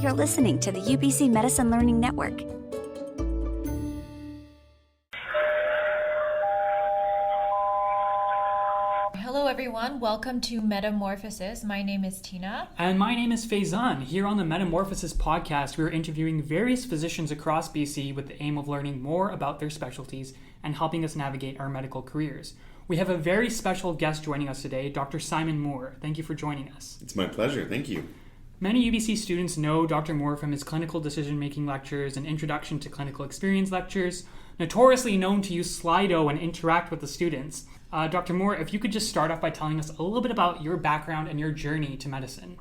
You're listening to the UBC Medicine Learning Network. Hello everyone, welcome to Metamorphosis. My name is Tina. And my name is Faizan. Here on the Metamorphosis podcast, we are interviewing various physicians across BC with the aim of learning more about their specialties and helping us navigate our medical careers. We have a very special guest joining us today, Dr. Simon Moore. Thank you for joining us. It's my pleasure. Thank you. Many UBC students know Dr. Moore from his clinical decision-making lectures and introduction to clinical experience lectures, notoriously known to use Slido and interact with the students. Dr. Moore, if you could just start off by telling us a little bit about your background and your journey to medicine.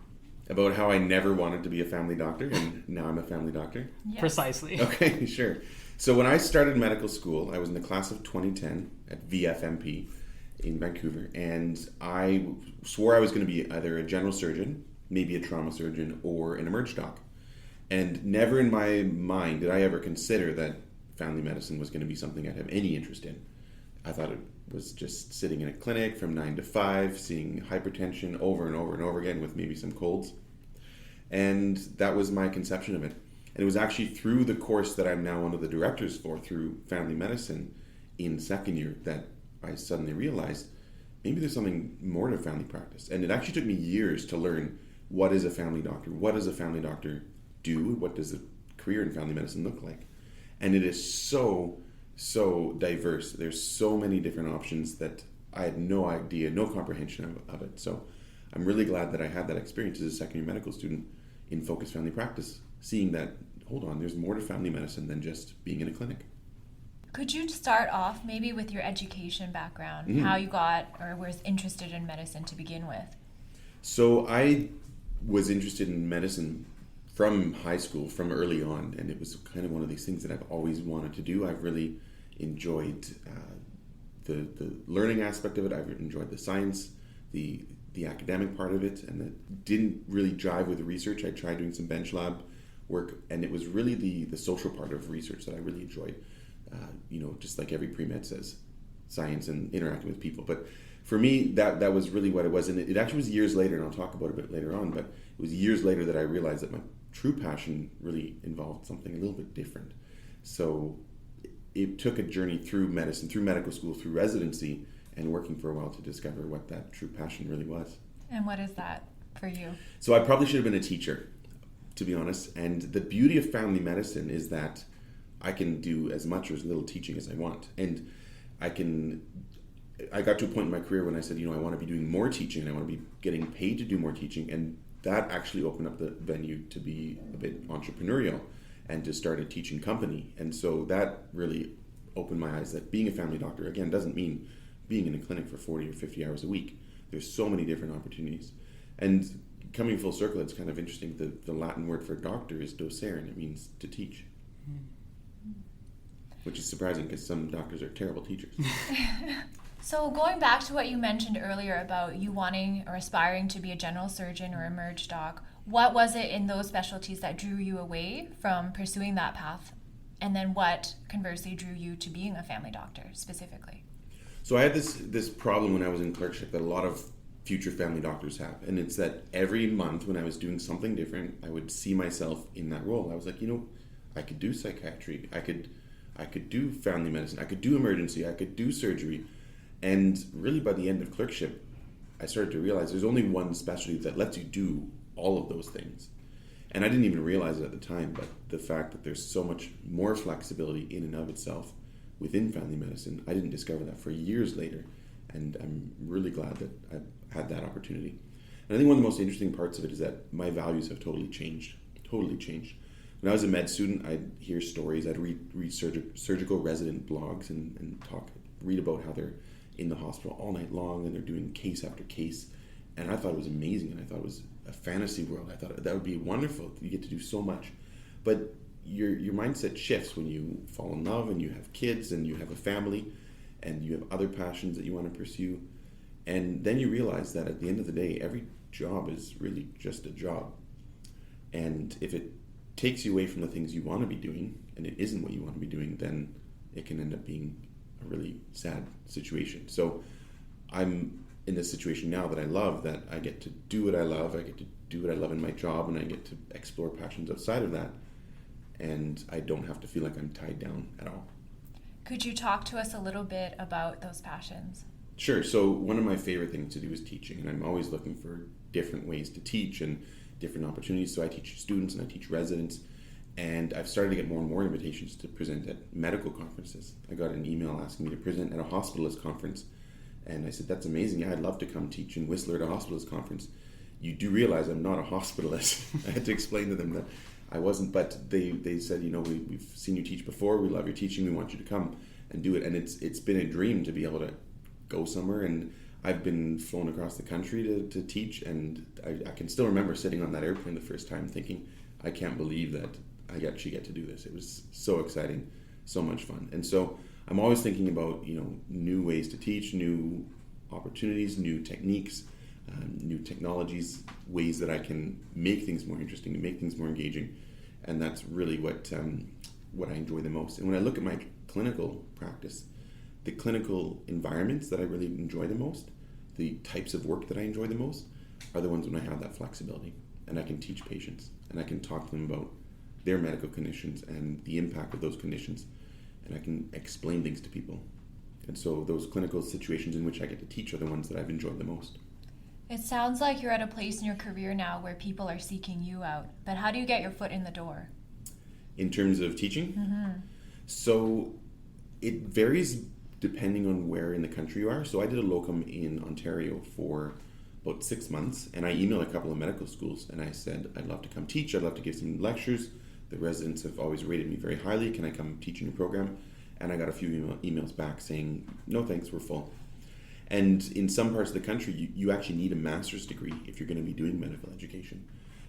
About how I never wanted to be a family doctor, and now I'm a family doctor? Yes. Precisely. Okay, sure. So when I started medical school, I was in the class of 2010 at VFMP in Vancouver, and I swore I was going to be either a general surgeon, maybe a trauma surgeon, or an emerge doc. And never in my mind did I ever consider that family medicine was going to be something I'd have any interest in. I thought it was just sitting in a clinic from 9 to 5, seeing hypertension over and over and over again with maybe some colds. And that was my conception of it. And it was actually through the course that I'm now one of the directors for, through family medicine in second year, that I suddenly realized maybe there's something more to family practice. And it actually took me years to learn, what is a family doctor? What does a family doctor do? What does a career in family medicine look like? And it is so diverse. There's so many different options that I had no idea, no comprehension of it. So I'm really glad that I had that experience as a second year medical student in focused family practice, seeing that, hold on, there's more to family medicine than just being in a clinic. Could you start off maybe with your education background, how you got or was interested in medicine to begin with? So I was interested in medicine from high school, from early on, and it was kind of one of these things that I've always wanted to do. I've really enjoyed the learning aspect of it. I've enjoyed the science, the academic part of it, and it didn't really jive with the research. I tried doing some bench lab work, and it was really the social part of research that I really enjoyed. Just like every pre-med says, science and interacting with people. But for me, that was really what it was. And it actually was years later, and I'll talk about it a bit later on, but it was years later that I realized that my true passion really involved something a little bit different. So it took a journey through medicine, through medical school, through residency, and working for a while to discover what that true passion really was. And what is that for you? So I probably should have been a teacher, to be honest. And the beauty of family medicine is that I can do as much or as little teaching as I want. And I got to a point in my career when I said, I want to be doing more teaching, and I want to be getting paid to do more teaching. And that actually opened up the venue to be a bit entrepreneurial and to start a teaching company. And so that really opened my eyes that being a family doctor, again, doesn't mean being in a clinic for 40 or 50 hours a week. There's so many different opportunities. And coming full circle, it's kind of interesting. The Latin word for doctor is docere, and it means to teach. Which is surprising because some doctors are terrible teachers. So going back to what you mentioned earlier about you wanting or aspiring to be a general surgeon or emerge doc, what was it in those specialties that drew you away from pursuing that path? And then what, conversely, drew you to being a family doctor specifically? So I had this problem when I was in clerkship that a lot of future family doctors have. And it's that every month when I was doing something different, I would see myself in that role. I was like, I could do psychiatry. I could do family medicine. I could do emergency. I could do surgery. And really by the end of clerkship, I started to realize there's only one specialty that lets you do all of those things. And I didn't even realize it at the time, but the fact that there's so much more flexibility in and of itself within family medicine, I didn't discover that for years later. And I'm really glad that I had that opportunity. And I think one of the most interesting parts of it is that my values have totally changed. When I was a med student, I'd hear stories, I'd read surgical resident blogs and read about how they're in the hospital all night long and they're doing case after case. And I thought it was amazing, and I thought it was a fantasy world. I thought that would be wonderful. You get to do so much. But your mindset shifts when you fall in love and you have kids and you have a family and you have other passions that you want to pursue. And then you realize that at the end of the day, every job is really just a job. And if it takes you away from the things you want to be doing and it isn't what you want to be doing, then it can end up being a really sad situation. So I'm in this situation now that I love, that I get to do what I love, I get to do what I love in my job, and I get to explore passions outside of that, and I don't have to feel like I'm tied down at all. Could you talk to us a little bit about those passions? Sure. So one of my favorite things to do is teaching, and I'm always looking for different ways to teach and different opportunities. So I teach students and I teach residents, and I've started to get more and more invitations to present at medical conferences. I got an email asking me to present at a hospitalist conference, and I said, that's amazing. Yeah, I'd love to come teach in Whistler at a hospitalist conference. You do realize I'm not a hospitalist. I had to explain to them that I wasn't, but they said, we've seen you teach before. We love your teaching. We want you to come and do it. And it's been a dream to be able to go somewhere. And I've been flown across the country to teach, and I can still remember sitting on that airplane the first time thinking, I can't believe that I actually get to do this. It was so exciting, so much fun. And so I'm always thinking about, new ways to teach, new opportunities, new techniques, new technologies, ways that I can make things more interesting, to make things more engaging. And that's really what I enjoy the most. And when I look at my clinical practice, the clinical environments that I really enjoy the most, the types of work that I enjoy the most, are the ones when I have that flexibility and I can teach patients and I can talk to them about their medical conditions and the impact of those conditions, and I can explain things to people. And so those clinical situations in which I get to teach are the ones that I've enjoyed the most. It sounds like you're at a place in your career now where people are seeking you out, but how do you get your foot in the door? In terms of teaching? Mm-hmm. So it varies depending on where in the country you are. So I did a locum in Ontario for about 6 months, and I emailed a couple of medical schools and I said, I'd love to come teach, I'd love to give some lectures. The residents have always rated me very highly. Can I come teach in your program? And I got a few emails back saying, no thanks, we're full. And in some parts of the country, you actually need a master's degree if you're going to be doing medical education.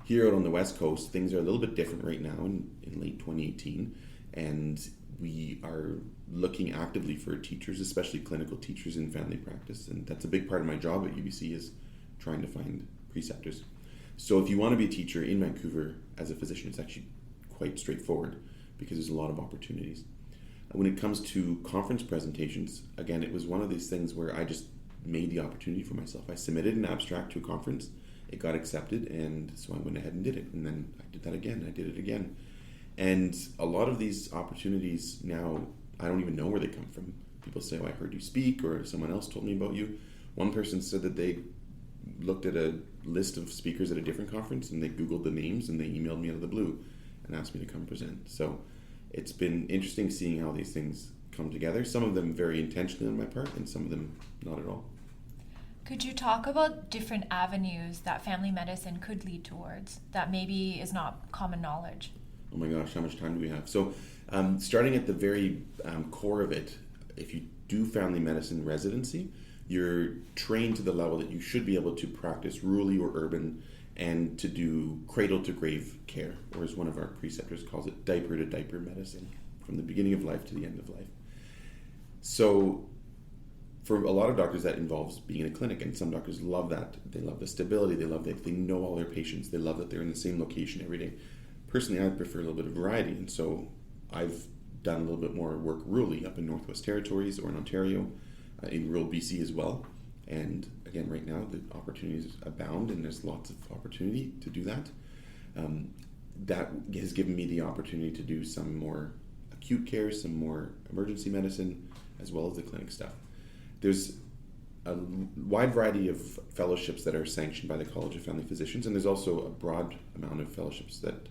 Here out on the West Coast, things are a little bit different right now in late 2018, and we are looking actively for teachers, especially clinical teachers in family practice, and that's a big part of my job at UBC, is trying to find preceptors. So if you want to be a teacher in Vancouver as a physician, it's actually quite straightforward because there's a lot of opportunities. When it comes to conference presentations, again, it was one of these things where I just made the opportunity for myself. I submitted an abstract to a conference, it got accepted, and so I went ahead and did it. And then I did that again, I did it again. And a lot of these opportunities now, I don't even know where they come from. People say, oh, I heard you speak, or someone else told me about you. One person said that they looked at a list of speakers at a different conference and they Googled the names and they emailed me out of the blue and asked me to come present. So it's been interesting seeing how these things come together. Some of them very intentionally on my part, and some of them not at all. Could you talk about different avenues that family medicine could lead towards that maybe is not common knowledge? Oh my gosh, how much time do we have? So starting at the very core of it, if you do family medicine residency, you're trained to the level that you should be able to practice rurally or urban and to do cradle-to-grave care, or as one of our preceptors calls it, diaper-to-diaper medicine, from the beginning of life to the end of life. So for a lot of doctors, that involves being in a clinic, and some doctors love that. They love the stability, they love that they know all their patients, they love that they're in the same location every day. Personally, I prefer a little bit of variety, and so I've done a little bit more work rurally up in Northwest Territories or in Ontario, in rural BC as well. And again, right now, the opportunities abound, and there's lots of opportunity to do that. That has given me the opportunity to do some more acute care, some more emergency medicine, as well as the clinic stuff. There's a wide variety of fellowships that are sanctioned by the College of Family Physicians, and there's also a broad amount of fellowships that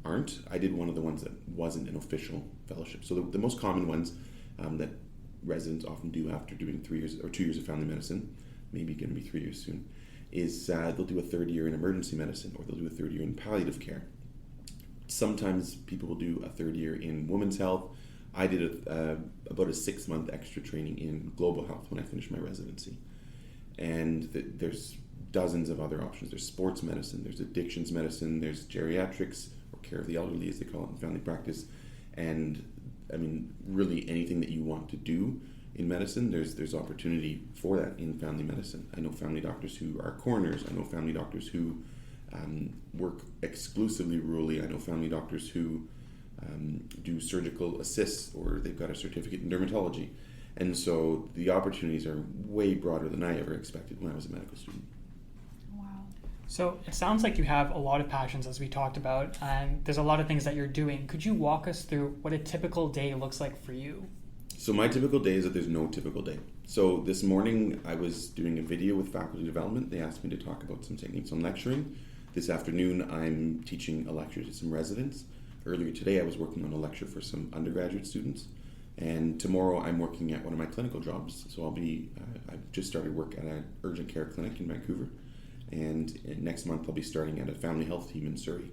aren't. I did one of the ones that wasn't an official fellowship. So the most common ones that residents often do after doing 3 years or 2 years of family medicine, maybe going to be 3 years soon, is they'll do a third year in emergency medicine, or they'll do a third year in palliative care. Sometimes people will do a third year in women's health. I did about a 6-month extra training in global health when I finished my residency. And there's dozens of other options. There's sports medicine, there's addictions medicine, there's geriatrics, or care of the elderly as they call it in family practice. And I mean, really anything that you want to do in medicine, there's opportunity for that in family medicine. I know family doctors who are coroners. I know family doctors who work exclusively rurally. I know family doctors who do surgical assists, or they've got a certificate in dermatology. And so the opportunities are way broader than I ever expected when I was a medical student. Wow. So it sounds like you have a lot of passions, as we talked about, and there's a lot of things that you're doing. Could you walk us through what a typical day looks like for you? So my typical day is that there's no typical day. So this morning I was doing a video with faculty development. They asked me to talk about some techniques on lecturing. This afternoon I'm teaching a lecture to some residents. Earlier today I was working on a lecture for some undergraduate students. And tomorrow I'm working at one of my clinical jobs. So I've just started work at an urgent care clinic in Vancouver. And next month I'll be starting at a family health team in Surrey.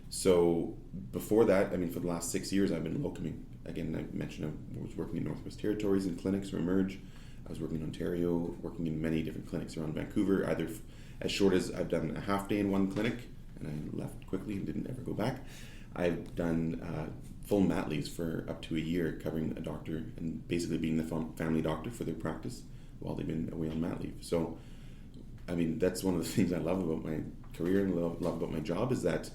So before that, for the last 6 years I've been locuming. Again, I mentioned I was working in Northwest Territories in clinics or Emerge. I was working in Ontario, working in many different clinics around Vancouver, either as short as I've done a half day in one clinic, and I left quickly and didn't ever go back. I've done full mat leaves for up to a year, covering a doctor and basically being the family doctor for their practice while they've been away on mat leave. So, that's one of the things I love about my career and love about my job is that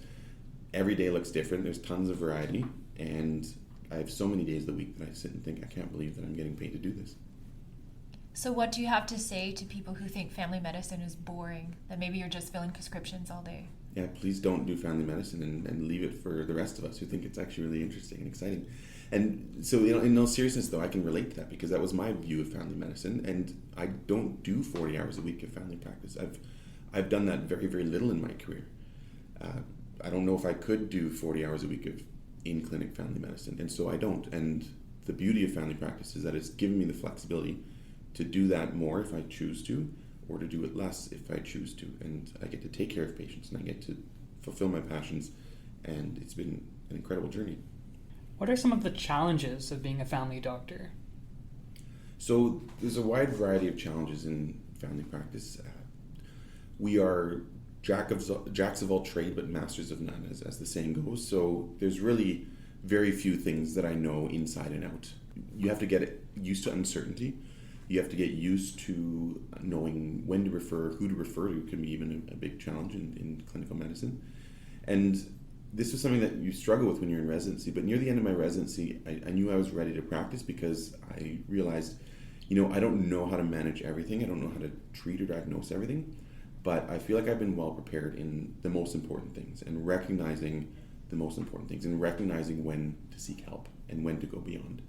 every day looks different. There's tons of variety, and I have so many days of the week that I sit and think, I can't believe that I'm getting paid to do this. So what do you have to say to people who think family medicine is boring, that maybe you're just filling prescriptions all day? Yeah, please don't do family medicine and leave it for the rest of us who think it's actually really interesting and exciting. And so, in no seriousness though, I can relate to that because that was my view of family medicine, and I don't do 40 hours a week of family practice. I've done that very, very little in my career. I don't know if I could do 40 hours a week of in-clinic family medicine, and so I don't. And the beauty of family practice is that it's given me the flexibility to do that more if I choose to, or to do it less if I choose to. And I get to take care of patients, and I get to fulfill my passions, and it's been an incredible journey. What are some of the challenges of being a family doctor? So there's a wide variety of challenges in family practice. We are jacks of all trade, but masters of none, as the saying goes. So there's really very few things that I know inside and out. You have to get used to uncertainty. You have to get used to knowing when to refer, who to refer to, can be even a big challenge in clinical medicine. And this is something that you struggle with when you're in residency, but near the end of my residency, I knew I was ready to practice because I realized, I don't know how to manage everything. I don't know how to treat or diagnose everything, but I feel like I've been well prepared in the most important things and recognizing the most important things and recognizing when to seek help and when to go beyond.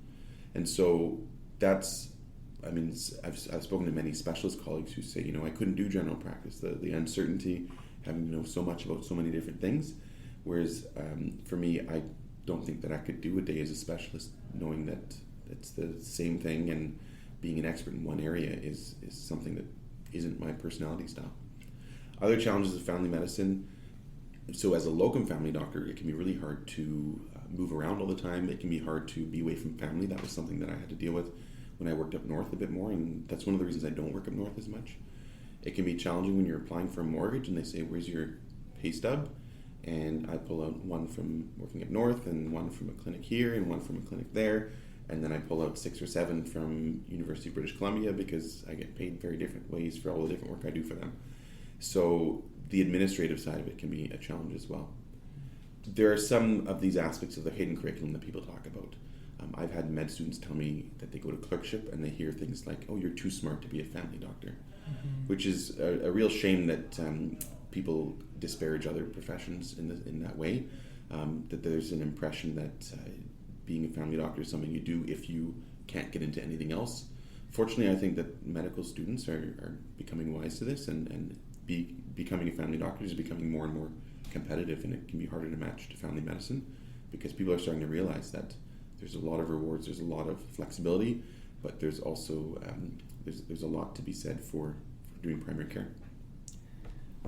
And so that's, I've spoken to many specialist colleagues who say, I couldn't do general practice, the uncertainty, having to know so much about so many different things. Whereas for me, I don't think that I could do a day as a specialist knowing that it's the same thing, and being an expert in one area is something that isn't my personality style. Other challenges of family medicine. So as a locum family doctor, it can be really hard to move around all the time. It can be hard to be away from family. That was something that I had to deal with when I worked up north a bit more, and that's one of the reasons I don't work up north as much. It can be challenging when you're applying for a mortgage and they say, where's your pay stub? And I pull out one from working up north and one from a clinic here and one from a clinic there, and then I pull out 6 or 7 from University of British Columbia because I get paid very different ways for all the different work I do for them. So the administrative side of it can be a challenge as well. There are some of these aspects of the hidden curriculum that people talk about. I've had med students tell me that they go to clerkship and they hear things like, oh, you're too smart to be a family doctor, which is a real shame that people disparage other professions in that way, that there's an impression that being a family doctor is something you do if you can't get into anything else. Fortunately, I think that medical students are becoming wise to this, and becoming a family doctor is becoming more and more competitive, and it can be harder to match to family medicine because people are starting to realize that there's a lot of rewards, there's a lot of flexibility, but there's also there's a lot to be said for doing primary care.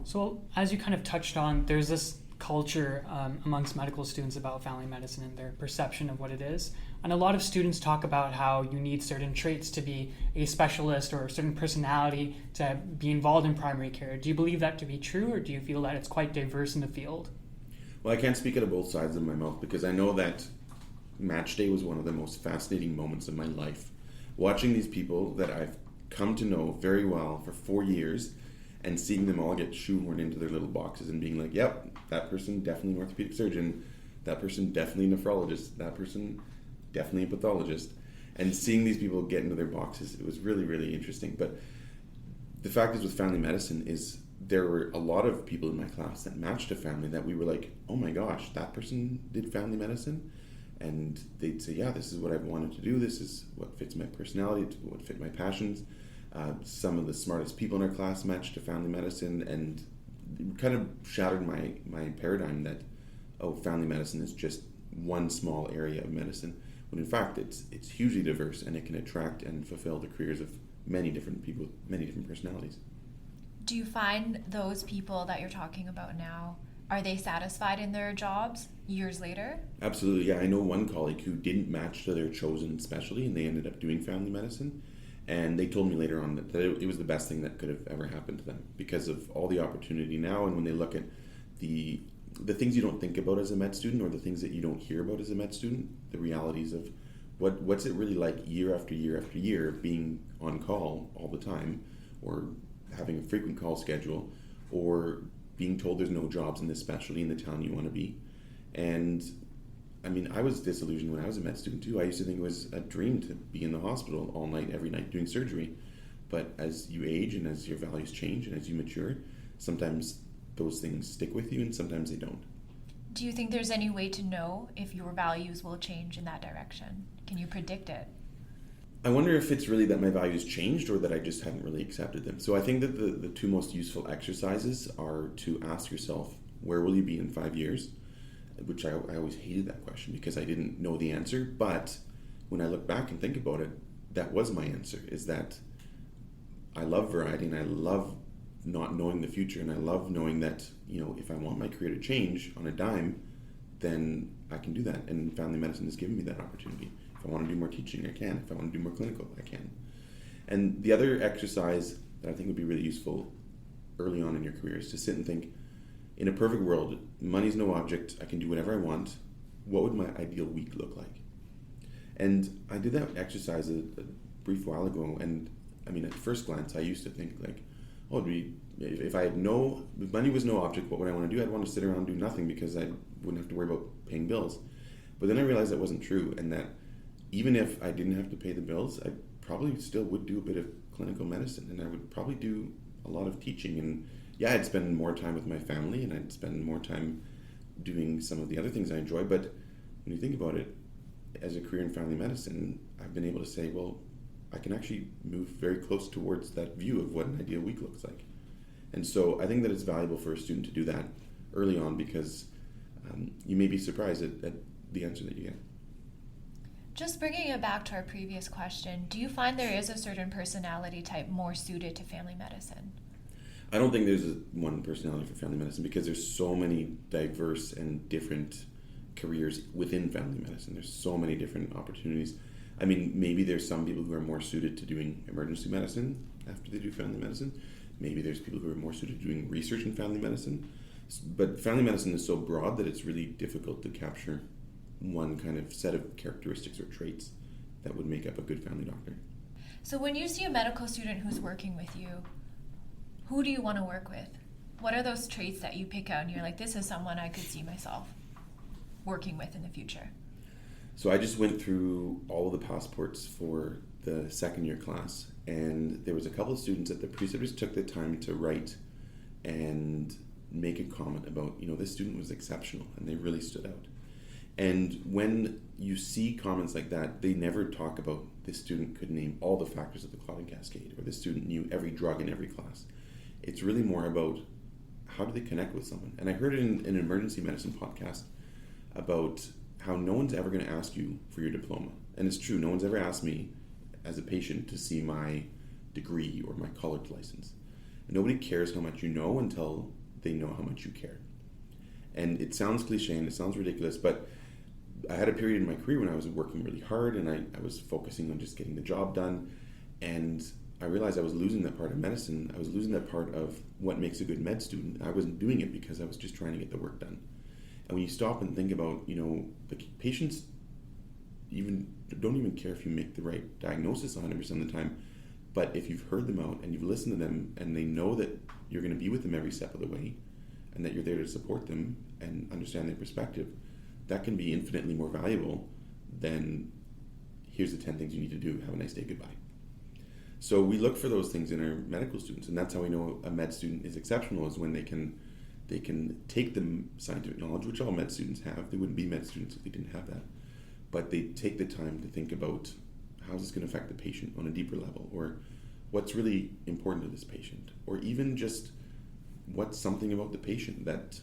So as you kind of touched on, there's this culture amongst medical students about family medicine and their perception of what it is. And a lot of students talk about how you need certain traits to be a specialist or a certain personality to be involved in primary care. Do you believe that to be true, or do you feel that it's quite diverse in the field? Well, I can't speak out of both sides of my mouth because I know that match day was one of the most fascinating moments of my life. Watching these people that I've come to know very well for 4 years and seeing them all get shoehorned into their little boxes and being like, yep, that person definitely an orthopedic surgeon, that person definitely a nephrologist, that person definitely a pathologist. And seeing these people get into their boxes, it was really, really interesting. But the fact is with family medicine is there were a lot of people in my class that matched a family that we were like, oh my gosh, that person did family medicine. And they'd say, yeah, this is what I've wanted to do. This is what fits my personality, what fit my passions. Some of the smartest people in our class matched to family medicine, and it kind of shattered my paradigm that, oh, family medicine is just one small area of medicine. When in fact, it's hugely diverse, and it can attract and fulfill the careers of many different people, many different personalities. Do you find those people that you're talking about now, are they satisfied in their jobs years later? Absolutely, yeah. I know one colleague who didn't match to their chosen specialty, and they ended up doing family medicine. And they told me later on that it was the best thing that could have ever happened to them because of all the opportunity now. And when they look at the things you don't think about as a med student, or the things that you don't hear about as a med student, the realities of what's it really like year after year after year being on call all the time, or having a frequent call schedule, or being told there's no jobs in this specialty in the town you want to be. And I mean, I was disillusioned when I was a med student too. I used to think it was a dream to be in the hospital all night, every night doing surgery. But as you age and as your values change and as you mature, sometimes those things stick with you and sometimes they don't. Do you think there's any way to know if your values will change in that direction? Can you predict it? I wonder if it's really that my values changed or that I just hadn't really accepted them. So I think that the two most useful exercises are to ask yourself, where will you be in 5 years? Which I always hated that question because I didn't know the answer. But when I look back and think about it, that was my answer, is that I love variety and I love not knowing the future, and I love knowing that, if I want my career to change on a dime, then I can do that. And family medicine has given me that opportunity. If I want to do more teaching, I can. If I want to do more clinical, I can. And the other exercise that I think would be really useful early on in your career is to sit and think, in a perfect world, money's no object, I can do whatever I want, what would my ideal week look like? And I did that exercise a brief while ago, and I mean, at first glance, I used to think like, oh, if money was no object, what would I want to do? I'd want to sit around and do nothing because I wouldn't have to worry about paying bills. But then I realized that wasn't true, and that even if I didn't have to pay the bills, I probably still would do a bit of clinical medicine, and I would probably do a lot of teaching. And yeah, I'd spend more time with my family, and I'd spend more time doing some of the other things I enjoy. But when you think about it, as a career in family medicine, I've been able to say, well, I can actually move very close towards that view of what an ideal week looks like. And so I think that it's valuable for a student to do that early on, because you may be surprised at the answer that you get. Just bringing it back to our previous question, do you find there is a certain personality type more suited to family medicine? I don't think there's one personality for family medicine, because there's so many diverse and different careers within family medicine. There's so many different opportunities. I mean, maybe there's some people who are more suited to doing emergency medicine after they do family medicine. Maybe there's people who are more suited to doing research in family medicine. But family medicine is so broad that it's really difficult to capture one kind of set of characteristics or traits that would make up a good family doctor. So when you see a medical student who's working with you, who do you want to work with? What are those traits that you pick out and you're like, this is someone I could see myself working with in the future? So I just went through all of the passports for the second year class, and there was a couple of students that the preceptors took the time to write and make a comment about, this student was exceptional and they really stood out. And when you see comments like that, they never talk about this student could name all the factors of the clotting cascade, or this student knew every drug in every class. It's really more about how do they connect with someone. And I heard it in an emergency medicine podcast about how no one's ever going to ask you for your diploma. And it's true, no one's ever asked me as a patient to see my degree or my college license. And nobody cares how much you know until they know how much you care. And it sounds cliche and it sounds ridiculous, but I had a period in my career when I was working really hard and I was focusing on just getting the job done, and I realized I was losing that part of medicine. I was losing that part of what makes a good med student. I wasn't doing it because I was just trying to get the work done. And when you stop and think about, the patients don't even care if you make the right diagnosis 100% of the time, but if you've heard them out and you've listened to them and they know that you're going to be with them every step of the way and that you're there to support them and understand their perspective, that can be infinitely more valuable than here's the 10 things you need to do, have a nice day, goodbye. So we look for those things in our medical students, and that's how we know a med student is exceptional, is when they can take the scientific knowledge, which all med students have. They wouldn't be med students if they didn't have that. But they take the time to think about how is this going to affect the patient on a deeper level, or what's really important to this patient, or even just what's something about the patient that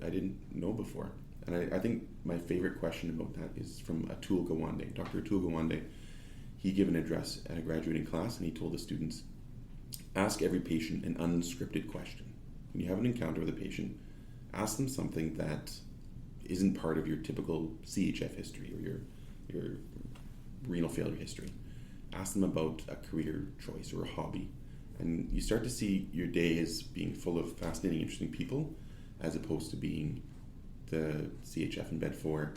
I didn't know before. And I think my favorite question about that is from Atul Gawande. Dr. Atul Gawande, he gave an address at a graduating class, and he told the students, ask every patient an unscripted question. When you have an encounter with a patient, ask them something that isn't part of your typical CHF history or your renal failure history. Ask them about a career choice or a hobby. And you start to see your day as being full of fascinating, interesting people, as opposed to being the CHF in bed 4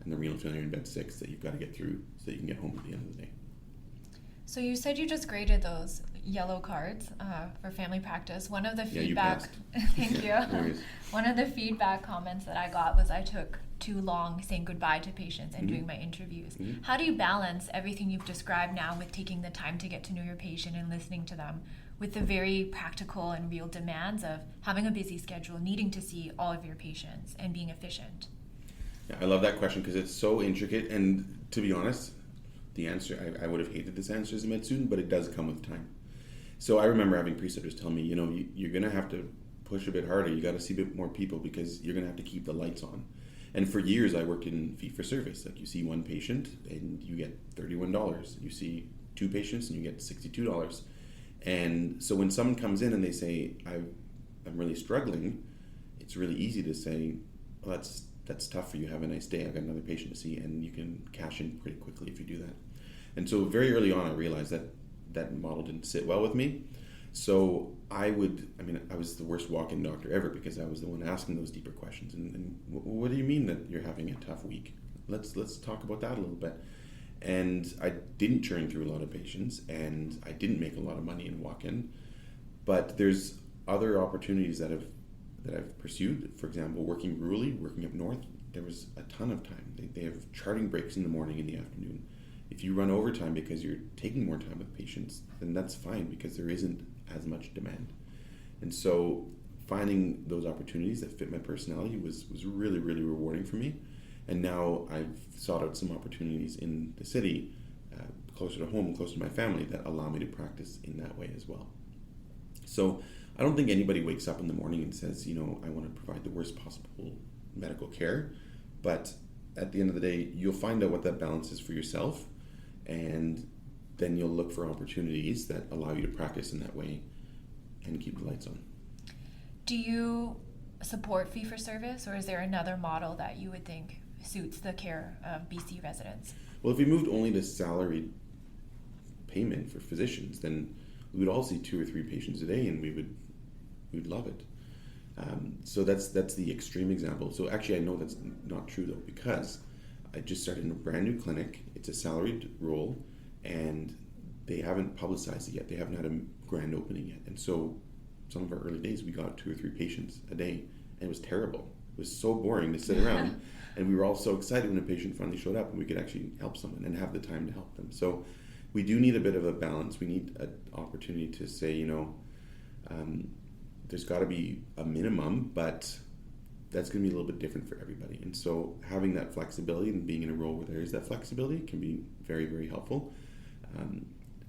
and the renal failure in bed 6 that you've got to get through so that you can get home at the end of the day. So you said you just graded those yellow cards for family practice. One of the feedback, thank you. No One of the feedback comments that I got was I took too long saying goodbye to patients and doing my interviews. How do you balance everything you've described now with taking the time to get to know your patient and listening to them with the very practical and real demands of having a busy schedule, needing to see all of your patients and being efficient? Yeah, I love that question because it's so intricate, and to be honest, the answer, I would have hated this answer as a med student, but it does come with time. So I remember having preceptors tell me, you're going to have to push a bit harder. You got to see a bit more people because you're going to have to keep the lights on. And for years, I worked in fee-for-service. Like, you see one patient and you get $31. You see 2 patients and you get $62. And so when someone comes in and they say, I'm really struggling, it's really easy to say, well, that's tough for you. Have a nice day. I've got another patient to see, and you can cash in pretty quickly if you do that. And so very early on, I realized that model didn't sit well with me. So I was the worst walk-in doctor ever because I was the one asking those deeper questions. And what do you mean that you're having a tough week? Let's talk about that a little bit. And I didn't churn through a lot of patients, and I didn't make a lot of money in walk-in. But there's other opportunities that I've pursued. For example, working rurally, working up north, there was a ton of time. They have charting breaks in the morning and the afternoon. If you run overtime because you're taking more time with patients, then that's fine because there isn't as much demand. And so finding those opportunities that fit my personality was really, really rewarding for me. And now I've sought out some opportunities in the city, closer to home, closer to my family, that allow me to practice in that way as well. So I don't think anybody wakes up in the morning and says, I want to provide the worst possible medical care. But at the end of the day, you'll find out what that balance is for yourself, and then you'll look for opportunities that allow you to practice in that way and keep the lights on. Do you support fee-for-service, or is there another model that you would think suits the care of BC residents? Well, if we moved only to salaried payment for physicians, then we would all see 2 or 3 patients a day, and we'd love it. So that's the extreme example. So actually, I know that's not true though, because I just started in a brand new clinic. It's a salaried role, and they haven't publicized it yet. They haven't had a grand opening yet. And so some of our early days, we got 2 or 3 patients a day, and it was terrible. It was so boring to sit around, and we were all so excited when a patient finally showed up and we could actually help someone and have the time to help them. So we do need a bit of a balance. We need an opportunity to say, there's got to be a minimum, but that's going to be a little bit different for everybody. And so having that flexibility and being in a role where there is that flexibility can be very, very helpful.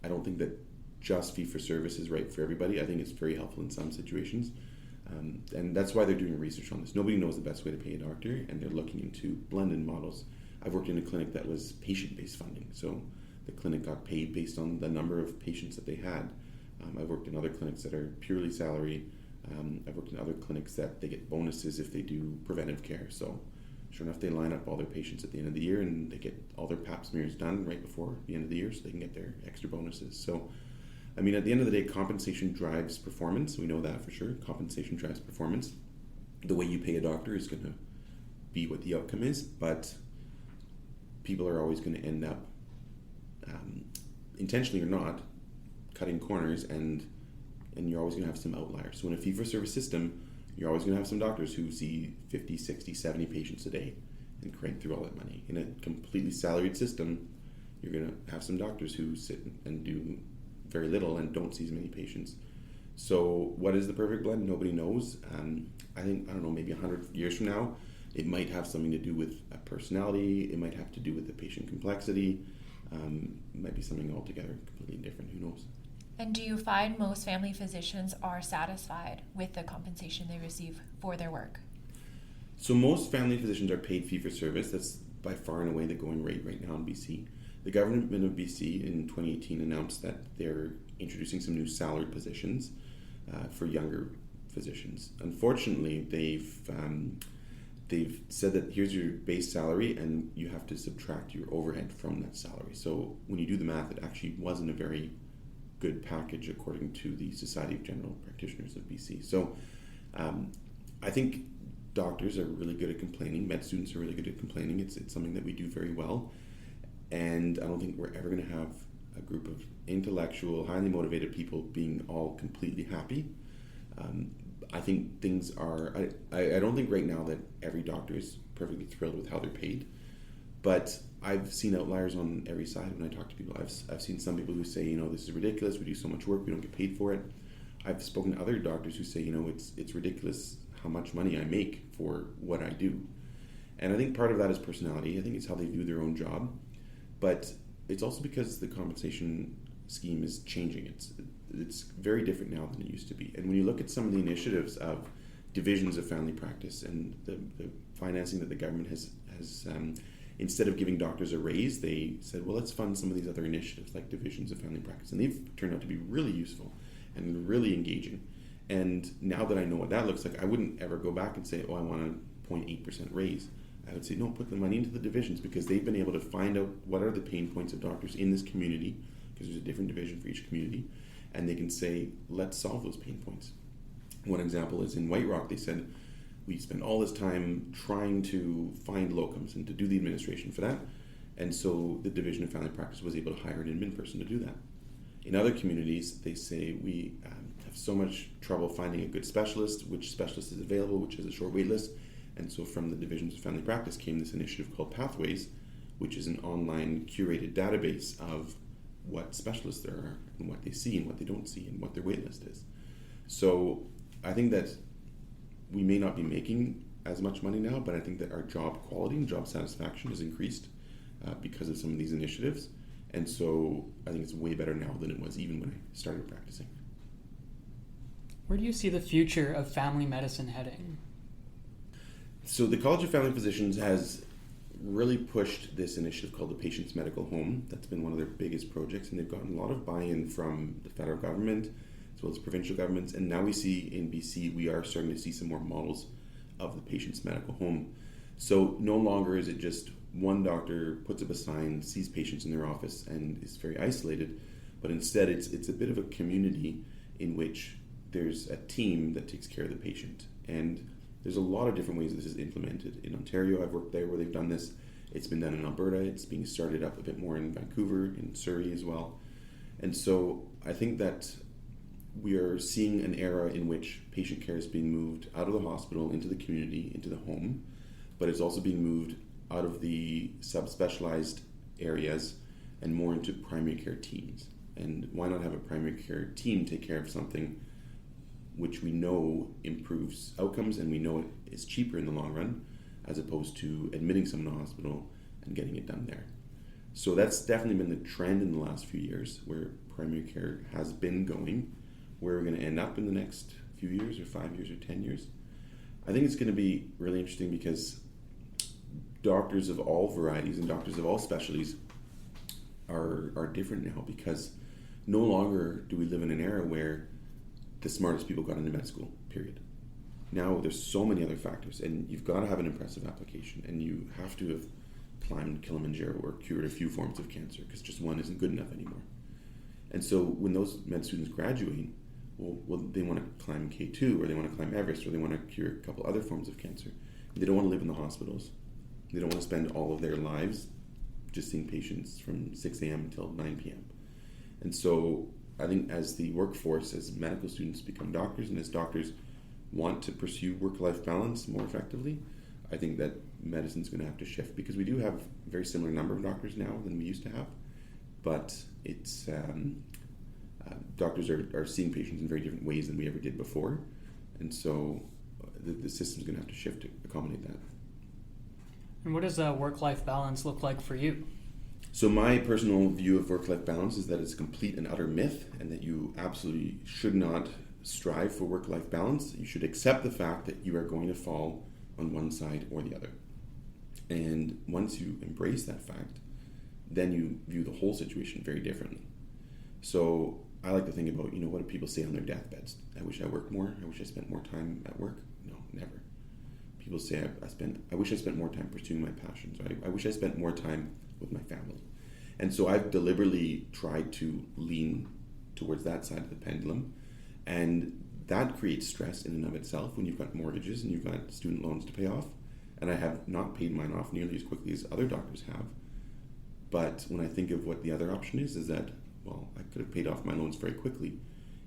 I don't think that just fee-for-service is right for everybody. I think it's very helpful in some situations. And that's why they're doing research on this. Nobody knows the best way to pay a doctor, and they're looking into blended models. I've worked in a clinic that was patient-based funding. So the clinic got paid based on the number of patients that they had. I've worked in other clinics that are purely salary. I've worked in other clinics that they get bonuses if they do preventive care. So sure enough, they line up all their patients at the end of the year, and they get all their pap smears done right before the end of the year so they can get their extra bonuses. So, at the end of the day, compensation drives performance. We know that for sure. Compensation drives performance. The way you pay a doctor is going to be what the outcome is, but people are always going to end up, intentionally or not, cutting corners, and you're always going to have some outliers. So in a fee-for-service system, you're always going to have some doctors who see 50, 60, 70 patients a day and crank through all that money. In a completely salaried system, you're going to have some doctors who sit and do very little and don't see as many patients. So what is the perfect blend? Nobody knows. I don't know, maybe 100 years from now, it might have something to do with a personality. It might have to do with the patient complexity. It might be something altogether completely different. Who knows? And do you find most family physicians are satisfied with the compensation they receive for their work? So most family physicians are paid fee-for-service. That's by far and away the going rate right now in BC. The government of BC in 2018 announced that they're introducing some new salaried positions for younger physicians. Unfortunately, they've said that here's your base salary and you have to subtract your overhead from that salary. So when you do the math, it actually wasn't a very good package according to the Society of General Practitioners of BC. So I think doctors are really good at complaining. Med students are really good at complaining. It's something that we do very well. And I don't think we're ever going to have a group of intellectual, highly motivated people being all completely happy. I think things are... I don't think right now that every doctor is perfectly thrilled with how they're paid. But I've seen outliers on every side when I talk to people. I've seen some people who say, this is ridiculous. We do so much work. We don't get paid for it. I've spoken to other doctors who say, it's ridiculous how much money I make for what I do. And I think part of that is personality. I think it's how they view their own job. But it's also because the compensation scheme is changing. It's very different now than it used to be. And when you look at some of the initiatives of divisions of family practice and the financing that the government has instead of giving doctors a raise, they said, well, let's fund some of these other initiatives like divisions of family practice. And they've turned out to be really useful and really engaging. And now that I know what that looks like, I wouldn't ever go back and say, I want a 0.8% raise. I would say, no, put the money into the divisions because they've been able to find out what are the pain points of doctors in this community, because there's a different division for each community, and they can say, let's solve those pain points. One example is in White Rock, they said, we spend all this time trying to find locums and to do the administration for that, and so the Division of Family Practice was able to hire an admin person to do that. In other communities, they say we have so much trouble finding a good specialist, which specialist is available, which has a short wait list. And so from the Divisions of Family Practice came this initiative called Pathways, which is an online curated database of what specialists there are and what they see and what they don't see and what their wait list is. So I think that we may not be making as much money now, but I think that our job quality and job satisfaction has increased because of some of these initiatives. And so I think it's way better now than it was even when I started practicing. Where do you see the future of family medicine heading? So the College of Family Physicians has really pushed this initiative called the Patient's Medical Home. That's been one of their biggest projects, and they've gotten a lot of buy-in from the federal government as well as provincial governments. And now we see in BC, we are starting to see some more models of the Patient's Medical Home. So no longer is it just one doctor puts up a sign, sees patients in their office, and is very isolated, but instead it's a bit of a community in which there's a team that takes care of the patient. And there's a lot of different ways this is implemented. In Ontario, I've worked there where they've done this. It's been done in Alberta. It's being started up a bit more in Vancouver, in Surrey as well. And so I think that we are seeing an era in which patient care is being moved out of the hospital into the community, into the home, but it's also being moved out of the subspecialized areas and more into primary care teams. And why not have a primary care team take care of something which we know improves outcomes and we know it is cheaper in the long run, as opposed to admitting someone to the hospital and getting it done there. So that's definitely been the trend in the last few years, where primary care has been going. Where we're going to end up in the next few years, or 5 years, or 10 years, I think it's going to be really interesting because doctors of all varieties and doctors of all specialties are different now, because no longer do we live in an era where the smartest people got into med school, period. Now there's so many other factors, and you've got to have an impressive application, and you have to have climbed Kilimanjaro or cured a few forms of cancer, because just one isn't good enough anymore. And so when those med students graduate, well, they want to climb K2, or they want to climb Everest, or they want to cure a couple other forms of cancer. They don't want to live in the hospitals. They don't want to spend all of their lives just seeing patients from 6 a.m. until 9 p.m. And so I think as the workforce, as medical students become doctors, and as doctors want to pursue work-life balance more effectively, I think that medicine's going to have to shift, because we do have a very similar number of doctors now than we used to have. but it's doctors are seeing patients in very different ways than we ever did before, and so the system's going to have to shift to accommodate that. And what does work-life balance look like for you? So my personal view of work-life balance is that it's a complete and utter myth, and that you absolutely should not strive for work-life balance. You should accept the fact that you are going to fall on one side or the other. And once you embrace that fact, then you view the whole situation very differently. So I like to think about, what do people say on their deathbeds? I wish I worked more. I wish I spent more time at work. No, never. People say I wish I spent more time pursuing my passions. Right? I wish I spent more time with my family. And so I've deliberately tried to lean towards that side of the pendulum. And that creates stress in and of itself when you've got mortgages and you've got student loans to pay off. And I have not paid mine off nearly as quickly as other doctors have. But when I think of what the other option is that, well, I could have paid off my loans very quickly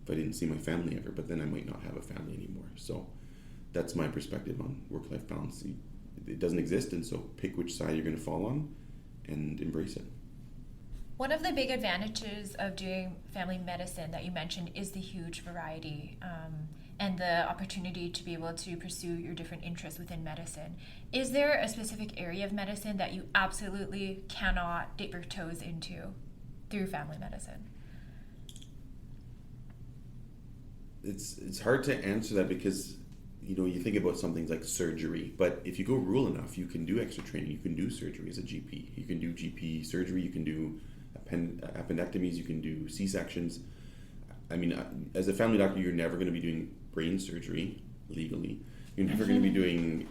if I didn't see my family ever, but then I might not have a family anymore. So that's my perspective on work-life balance. It doesn't exist, and so pick which side you're going to fall on and embrace it. One of the big advantages of doing family medicine that you mentioned is the huge variety and the opportunity to be able to pursue your different interests within medicine. Is there a specific area of medicine that you absolutely cannot dip your toes into through family medicine? It's hard to answer that because you think about some things like surgery, but if you go rural enough, you can do extra training. You can do surgery as a GP. You can do GP surgery. You can do appendectomies. You can do C-sections. I mean, as a family doctor, you're never going to be doing brain surgery legally. You're never going to be doing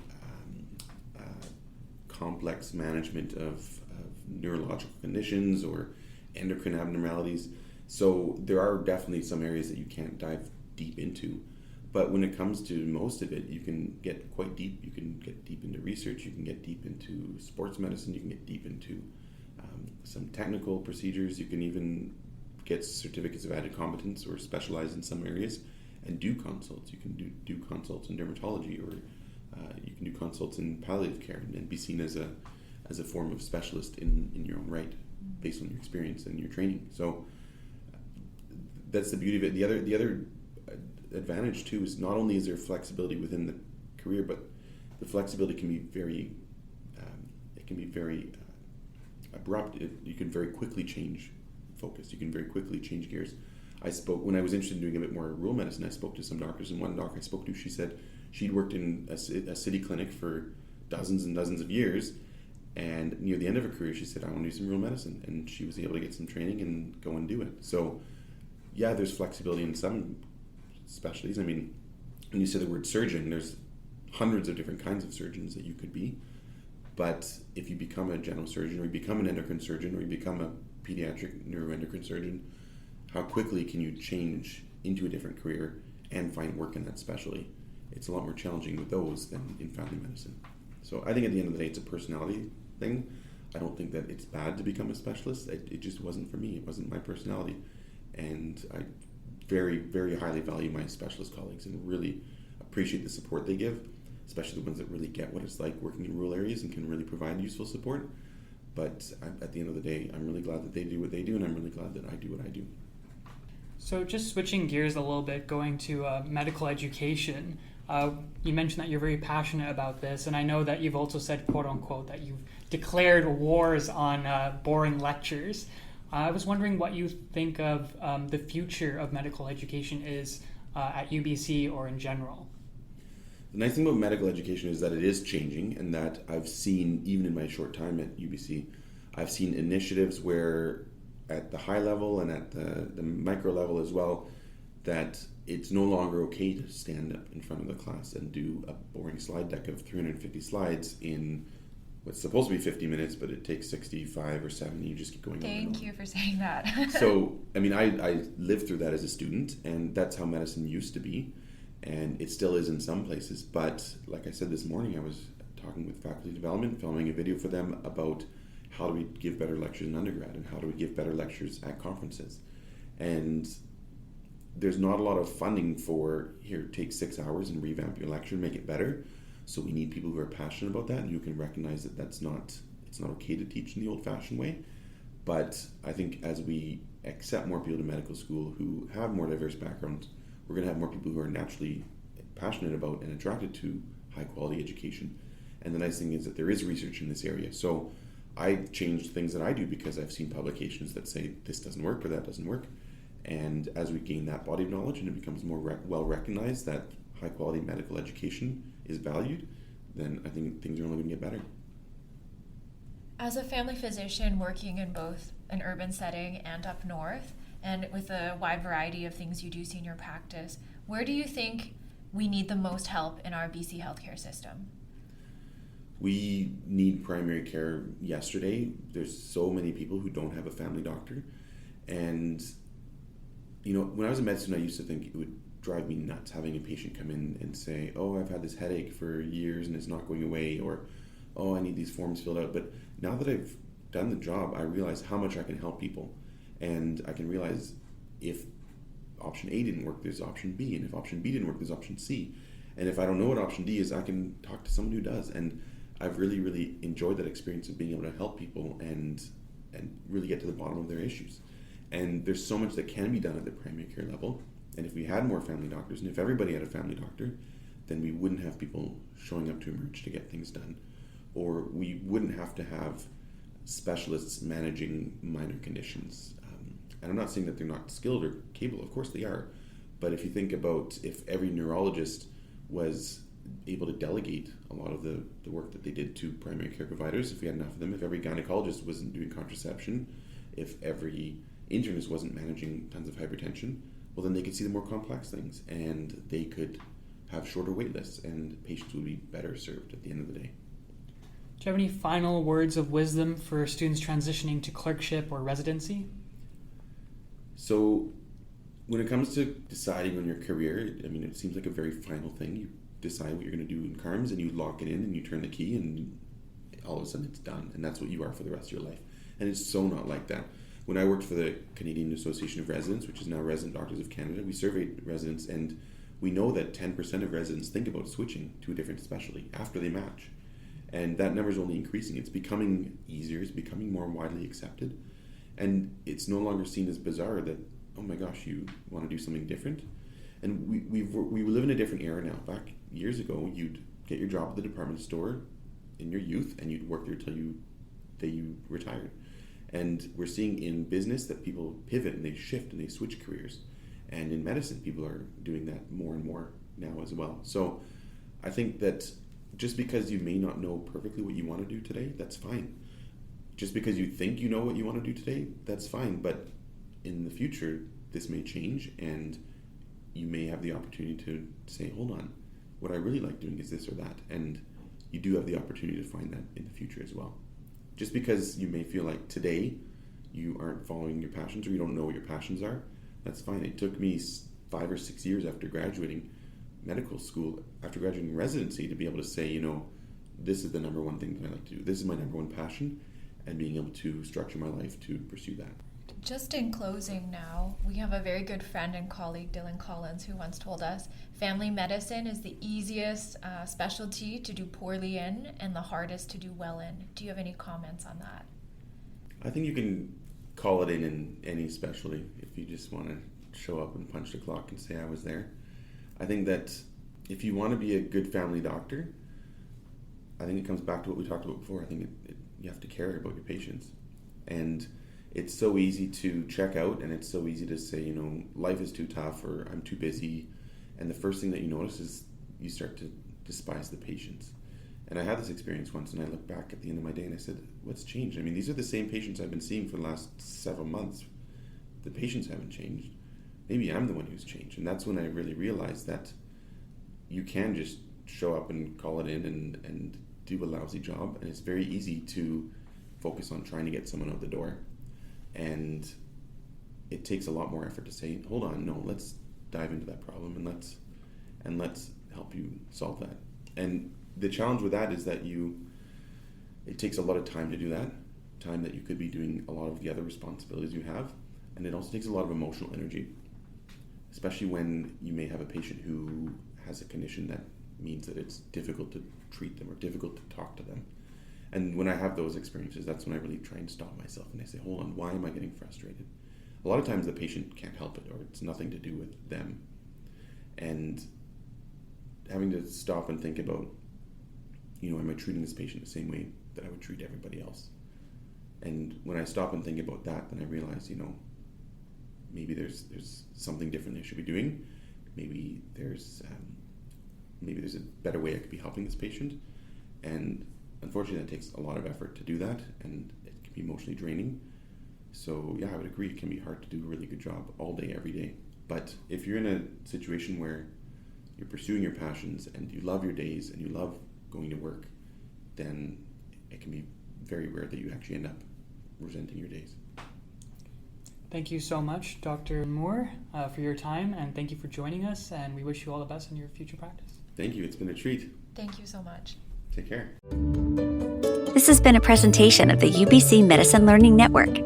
complex management of neurological conditions or endocrine abnormalities. So there are definitely some areas that you can't dive deep into. But when it comes to most of it, you can get quite deep. You can get deep into research. You can get deep into sports medicine. You can get deep into some technical procedures. You can even get certificates of added competence or specialize in some areas and do consults. You can do consults in dermatology, or you can do consults in palliative care and be seen as a form of specialist in your own right, based on your experience and your training. So that's the beauty of it. The other advantage too is not only is there flexibility within the career, but the flexibility can be very abrupt. You can very quickly change focus. You can very quickly change gears. When I was interested in doing a bit more rural medicine, I spoke to some doctors, and one doc I spoke to, she said she'd worked in a city clinic for dozens and dozens of years, and near the end of her career, she said, I want to do some rural medicine, and she was able to get some training and go and do it. So yeah, there's flexibility in some specialties. I mean, when you say the word surgeon, there's hundreds of different kinds of surgeons that you could be. But if you become a general surgeon, or you become an endocrine surgeon, or you become a pediatric neuroendocrine surgeon, how quickly can you change into a different career and find work in that specialty? It's a lot more challenging with those than in family medicine. So I think at the end of the day, it's a personality thing. I don't think that it's bad to become a specialist. It just wasn't for me. It wasn't my personality. And I very, very highly value my specialist colleagues and really appreciate the support they give, especially the ones that really get what it's like working in rural areas and can really provide useful support. But at the end of the day, I'm really glad that they do what they do, and I'm really glad that I do what I do. So just switching gears a little bit, going to medical education, you mentioned that you're very passionate about this, and I know that you've also said, quote unquote, that you've declared wars on boring lectures. I was wondering what you think of the future of medical education is at UBC or in general. The nice thing about medical education is that it is changing, and that I've seen, even in my short time at UBC, I've seen initiatives where at the high level and at the micro level as well, that it's no longer okay to stand up in front of the class and do a boring slide deck of 350 slides in what's supposed to be 50 minutes, but it takes 65 or 70. You just keep going on. Thank you for saying that. So, I mean, I lived through that as a student, and that's how medicine used to be, and it still is in some places. But like I said this morning, I was talking with faculty development, filming a video for them about how do we give better lectures in undergrad and how do we give better lectures at conferences. And there's not a lot of funding for, here, take 6 hours and revamp your lecture and make it better. So we need people who are passionate about that and who can recognize that it's not okay to teach in the old-fashioned way. But I think as we accept more people to medical school who have more diverse backgrounds, we're going to have more people who are naturally passionate about and attracted to high quality education. And the nice thing is that there is research in this area. So I change things that I do because I've seen publications that say this doesn't work or that doesn't work. And as we gain that body of knowledge and it becomes more well recognized that high quality medical education is valued, then I think things are only going to get better. As a family physician working in both an urban setting and up north, and with a wide variety of things you do see in your practice, where do you think we need the most help in our BC healthcare system? We need primary care yesterday. There's so many people who don't have a family doctor. And, when I was in medicine, I used to think it would drive me nuts having a patient come in and say, oh, I've had this headache for years and it's not going away, or, oh, I need these forms filled out. But now that I've done the job, I realize how much I can help people. And I can realize if option A didn't work, there's option B. And if option B didn't work, there's option C. And if I don't know what option D is, I can talk to someone who does. And I've really, really enjoyed that experience of being able to help people and really get to the bottom of their issues. And there's so much that can be done at the primary care level. And if we had more family doctors, and if everybody had a family doctor, then we wouldn't have people showing up to emerge to get things done. Or we wouldn't have to have specialists managing minor conditions. And I'm not saying that they're not skilled or capable, of course they are. But if you think about if every neurologist was able to delegate a lot of the work that they did to primary care providers, if we had enough of them, if every gynecologist wasn't doing contraception, if every internist wasn't managing tons of hypertension, well then they could see the more complex things and they could have shorter wait lists and patients would be better served at the end of the day. Do you have any final words of wisdom for students transitioning to clerkship or residency? So when it comes to deciding on your career, it seems like a very final thing. You decide what you're going to do in CARMS and you lock it in and you turn the key and all of a sudden it's done and that's what you are for the rest of your life. And it's so not like that. When I worked for the Canadian Association of Residents, which is now Resident Doctors of Canada, we surveyed residents and we know that 10% of residents think about switching to a different specialty after they match. And that number is only increasing. It's becoming easier, it's becoming more widely accepted. And it's no longer seen as bizarre that, oh my gosh, you want to do something different? And we live in a different era now. Back years ago, you'd get your job at the department store in your youth and you'd work there till you retired. And we're seeing in business that people pivot and they shift and they switch careers. And in medicine, people are doing that more and more now as well. So I think that just because you may not know perfectly what you want to do today, that's fine. Just because you think you know what you want to do today, that's fine. But in the future, this may change and you may have the opportunity to say, hold on, what I really like doing is this or that. And you do have the opportunity to find that in the future as well. Just because you may feel like today you aren't following your passions or you don't know what your passions are, that's fine. It took me 5 or 6 years after graduating medical school, after graduating residency, to be able to say, this is the number one thing that I like to do. This is my number one passion, and being able to structure my life to pursue that. Just in closing now, we have a very good friend and colleague, Dylan Collins, who once told us family medicine is the easiest specialty to do poorly in and the hardest to do well in. Do you have any comments on that? I think you can call it in any specialty if you just want to show up and punch the clock and say I was there. I think that if you want to be a good family doctor, I think it comes back to what we talked about before. I think you have to care about your patients. And it's so easy to check out and it's so easy to say, life is too tough or I'm too busy. And the first thing that you notice is you start to despise the patients. And I had this experience once and I looked back at the end of my day and I said, what's changed? These are the same patients I've been seeing for the last several months. The patients haven't changed. Maybe I'm the one who's changed. And that's when I really realized that you can just show up and call it in and do a lousy job. And it's very easy to focus on trying to get someone out the door. And it takes a lot more effort to say, hold on, no, let's dive into that problem and let's help you solve that. And the challenge with that is that it takes a lot of time to do that, time that you could be doing a lot of the other responsibilities you have. And it also takes a lot of emotional energy, especially when you may have a patient who has a condition that means that it's difficult to treat them or difficult to talk to them. And when I have those experiences, that's when I really try and stop myself and I say, hold on, why am I getting frustrated? A lot of times the patient can't help it, or it's nothing to do with them. And having to stop and think about, am I treating this patient the same way that I would treat everybody else? And when I stop and think about that, then I realize, maybe there's something different they should be doing. Maybe there's a better way I could be helping this patient. And unfortunately, that takes a lot of effort to do that, and it can be emotionally draining. So yeah, I would agree, it can be hard to do a really good job all day, every day. But if you're in a situation where you're pursuing your passions and you love your days and you love going to work, then it can be very rare that you actually end up resenting your days. Thank you so much, Dr. Moore, for your time, and thank you for joining us, and we wish you all the best in your future practice. Thank you. It's been a treat. Thank you so much. Take care. This has been a presentation of the UBC Medicine Learning Network.